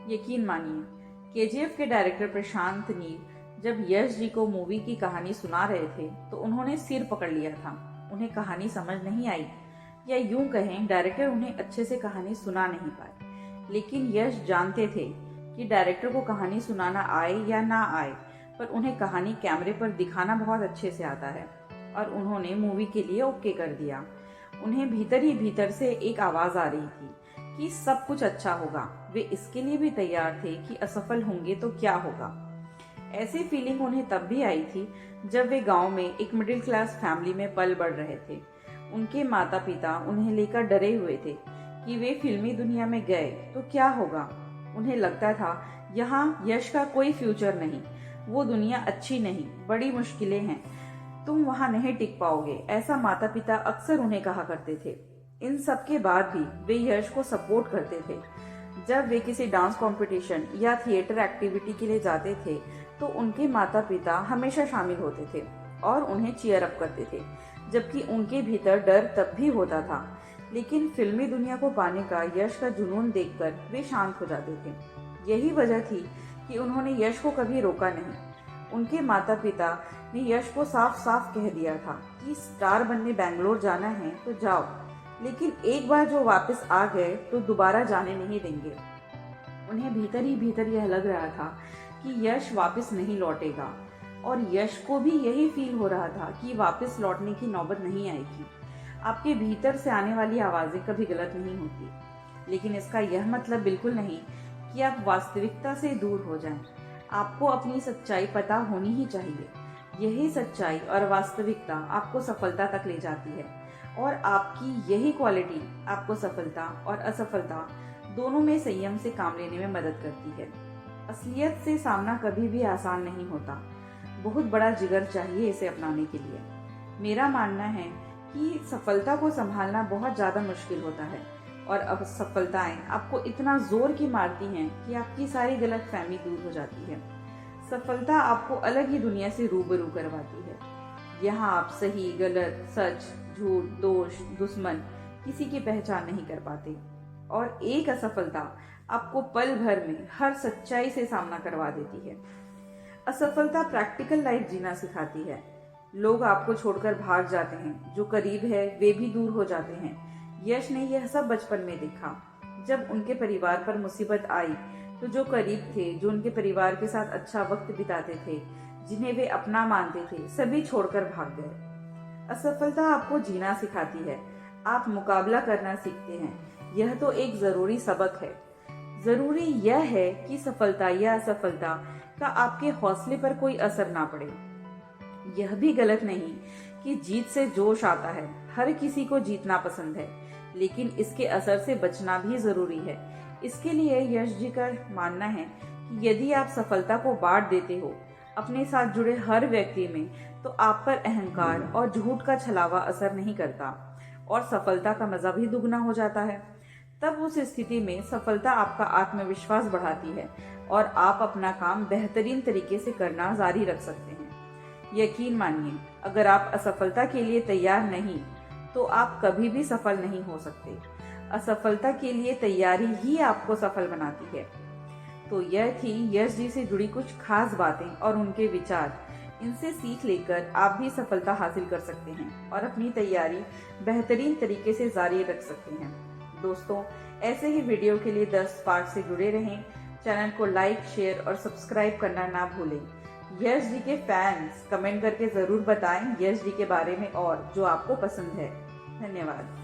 यकीन मानिए, केजीएफ के डायरेक्टर प्रशांत नील जब यश जी को मूवी की कहानी सुना रहे थे तो उन्होंने सिर पकड़ लिया था। उन्हें कहानी समझ नहीं आई, या यूं कहें डायरेक्टर उन्हें अच्छे से कहानी सुना नहीं पाए। लेकिन यश जानते थे कि डायरेक्टर को कहानी सुनाना आए या ना आए, पर उन्हें कहानी कैमरे पर दिखाना बहुत अच्छे से आता है, और उन्होंने मूवी के लिए ओके कर दिया। उन्हें भीतर ही भीतर से एक आवाज आ रही थी कि सब कुछ अच्छा होगा। वे इसके लिए भी तैयार थे कि असफल होंगे तो क्या होगा। ऐसी फीलिंग उन्हें तब भी आई थी जब वे गांव में एक मिडिल क्लास फैमिली में पल बढ़ रहे थे। उनके माता पिता उन्हें लेकर डरे हुए थे कि वे फिल्मी दुनिया में गए तो क्या होगा। उन्हें लगता था यहाँ यश का कोई फ्यूचर नहीं, वो दुनिया अच्छी नहीं, बड़ी मुश्किलें हैं, तुम वहां नहीं टिक पाओगे, ऐसा माता पिता अक्सर उन्हें कहा करते थे। इन सब के बाद भी वे यश को सपोर्ट करते थे। जब वे किसी डांस कंपटीशन या थिएटर एक्टिविटी के लिए जाते थे तो उनके माता पिता हमेशा शामिल होते थे और उन्हें चीयर अप करते थे, जबकि उनके भीतर डर तब भी होता था। लेकिन फिल्मी दुनिया को पाने का यश का जुनून देखकर वे शांत हो जाते थे। यही वजह थी कि उन्होंने यश को कभी रोका नहीं। उनके माता पिता ने यश को साफ साफ कह दिया था कि स्टार बनने बैंगलोर जाना है तो जाओ, लेकिन एक बार जो वापस आ गए तो दोबारा जाने नहीं देंगे। उन्हें भीतर ही भीतर यह लग रहा था कि यश वापस नहीं लौटेगा, और यश को भी यही फील हो रहा था कि वापस लौटने की नौबत नहीं आएगी। आपके भीतर से आने वाली आवाजें कभी गलत नहीं होती, लेकिन इसका यह मतलब बिल्कुल नहीं कि आप वास्तविकता से दूर हो जाएं। आपको अपनी सच्चाई पता होनी ही चाहिए। यही सच्चाई और वास्तविकता आपको सफलता तक ले जाती है, और आपकी यही क्वालिटी आपको सफलता और असफलता दोनों में संयम से काम लेने में मदद करती है। असलियत से सामना कभी भी आसान नहीं होता। बहुत बड़ा जिगर चाहिए इसे अपनाने के लिए। मेरा मानना है कि सफलता को संभालना बहुत ज्यादा मुश्किल होता है, और असफलताएं आपको इतना जोर की मारती हैं कि आपकी सारी गलतफहमी दूर हो जाती है। सफलता आपको अलग ही दुनिया से रूबरू करवाती है। यहाँ आप सही, गलत, सच, झूठ, दोष, दुश्मन किसी की पहचान नहीं कर पाते, और एक असफलता आपको पल भर में हर सच्चाई से सामना करवा देती है। असफलता प्रैक्टिकल लाइफ जीना सिखाती है। लोग आपको छोड़कर भाग जाते हैं, जो करीब है वे भी दूर हो जाते हैं। यश ने यह सब बचपन में देखा। जब उनके परिवार पर मुसीबत आई तो जो करीब थे, जो उनके परिवार के साथ अच्छा वक्त बिताते थे, जिन्हें वे अपना मानते थे, सभी छोड़कर भाग गए। असफलता आपको जीना सिखाती है। आप मुकाबला करना सीखते हैं। यह तो एक जरूरी सबक है। जरूरी यह है कि सफलता या असफलता का आपके हौसले पर कोई असर ना पड़े। यह भी गलत नहीं कि जीत से जोश आता है। हर किसी को जीतना पसंद है, लेकिन इसके असर से बचना भी जरूरी है। इसके लिए यश जी का मानना है कि यदि आप सफलता को बांट देते हो अपने साथ जुड़े हर व्यक्ति में, तो आप पर अहंकार और झूठ का छलावा असर नहीं करता, और सफलता का मजा भी दुगना हो जाता है। तब उस स्थिति में सफलता आपका आत्मविश्वास बढ़ाती है, और आप अपना काम बेहतरीन तरीके से करना जारी रख सकते हैं। यकीन मानिए, अगर आप असफलता के लिए तैयार नहीं तो आप कभी भी सफल नहीं हो सकते। असफलता के लिए तैयारी ही आपको सफल बनाती है। तो यह थी यश जी से जुड़ी कुछ खास बातें और उनके विचार। इनसे सीख लेकर आप भी सफलता हासिल कर सकते हैं और अपनी तैयारी बेहतरीन तरीके से जारी रख सकते हैं। दोस्तों, ऐसे ही वीडियो के लिए 10 पार्ट से जुड़े रहें। चैनल को लाइक, शेयर और सब्सक्राइब करना ना भूलें। यश जी के फैंस कमेंट करके जरूर बताएं यश जी के बारे में और जो आपको पसंद है। धन्यवाद।